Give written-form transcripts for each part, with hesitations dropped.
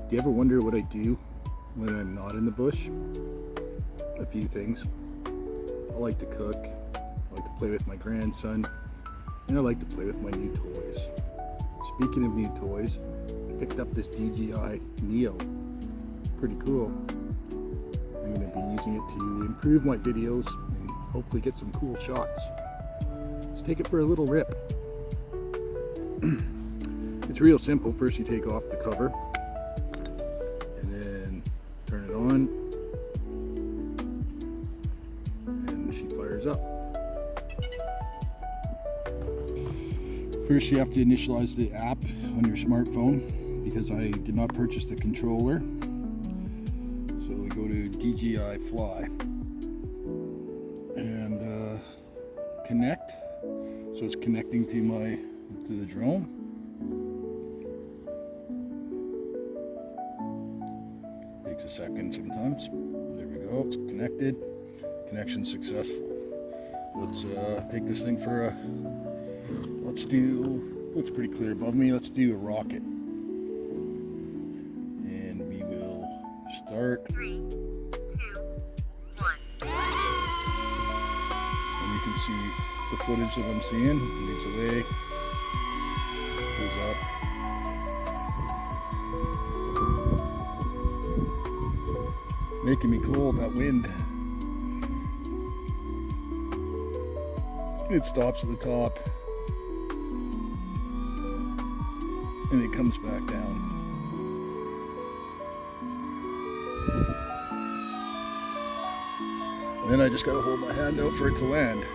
Do you ever wonder what I do when I'm not in the bush? A few things. I like to cook, I like to play with my grandson, and I like to play with my new toys. Speaking of new toys, I picked up this DJI Neo. Pretty cool. I'm going to be using it to improve my videos and hopefully get some cool shots. Let's take it for a little rip. It's real simple. First you take off the cover and then turn it on and she fires up. First you have to initialize the app on your smartphone because I did not purchase the controller. So we go to DJI Fly and connect. So it's connecting to the drone. Takes a second sometimes. There we go, it's connected. Connection successful. Let's take this thing for a, looks pretty clear above me, let's do a rocket. And we will start. 3, 2, 1. And you can see the footage that I'm seeing. Moves away, goes up. Making me cold, that wind. It stops at the top and it comes back down. And then I just gotta hold my hand out for it to land.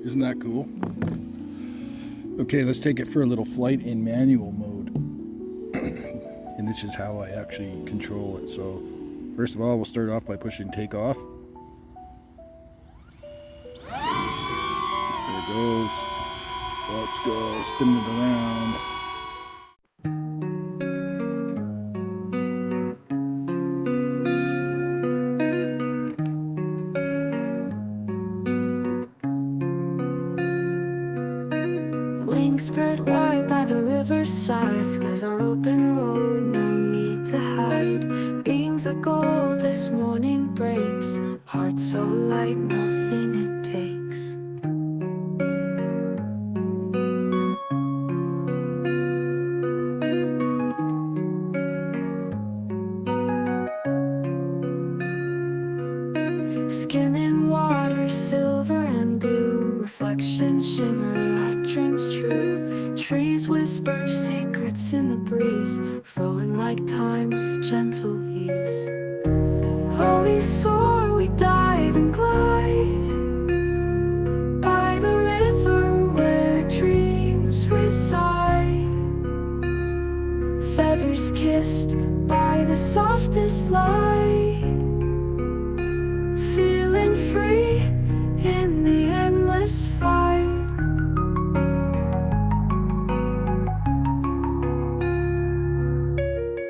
Isn't that cool? Okay, let's take it for a little flight in manual mode. And this is how I actually control it. So first of all, we'll start off by pushing take off. There it goes. Let's go, spin it around. Wings spread wide by the riverside. Skies are open road, no need to hide. Beams of gold as morning breaks. Heart so light, nothing it takes. Skimming water, silver and blue. Reflections shimmer like dreams true. Trees whisper secrets in the breeze, flowing like time with gentle ease. Oh, we soar, we dive and glide by the river where dreams reside. Feathers kissed by the softest light, feeling free in the endless fight.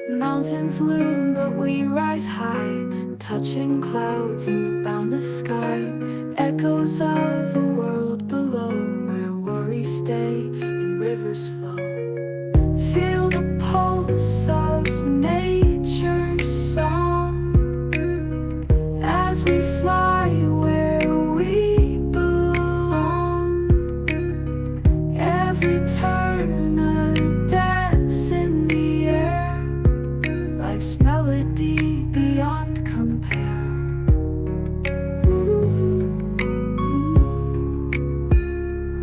Mountains loom, but we rise high, touching clouds in the boundless sky. Echoes of a world below, where worries stay and rivers flow. Feel the pulse of nature's song as we fly where we belong. Every turn a dance in the air, life's melody beyond compare.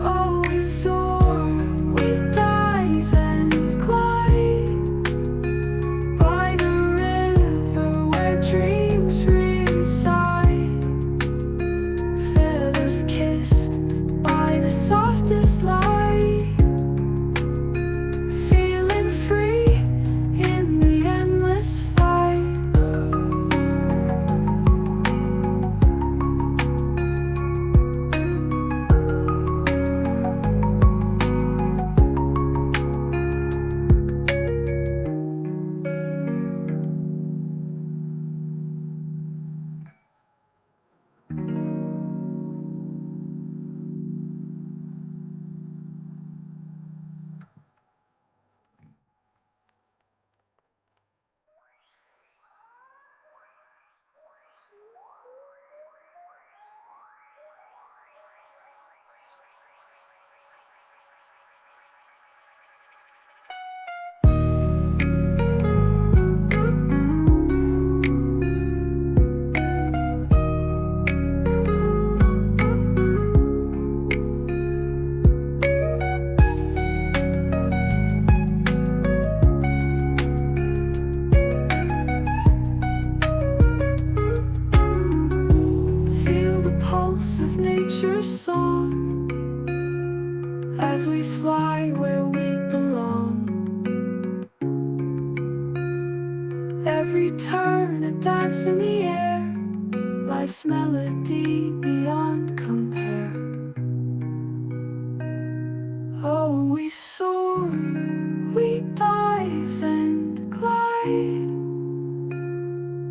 Oh, we soar, we dive and glide by the river where dreams reside. Feathers kissed by the softest light, feeling free in the endless fight. on as we fly where we belong. Every turn a dance in the air, life's melody beyond compare. Oh, we soar, we dive and glide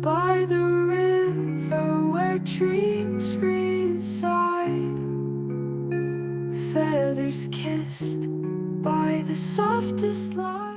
by the river where dreams reside, feathers kissed by the softest light.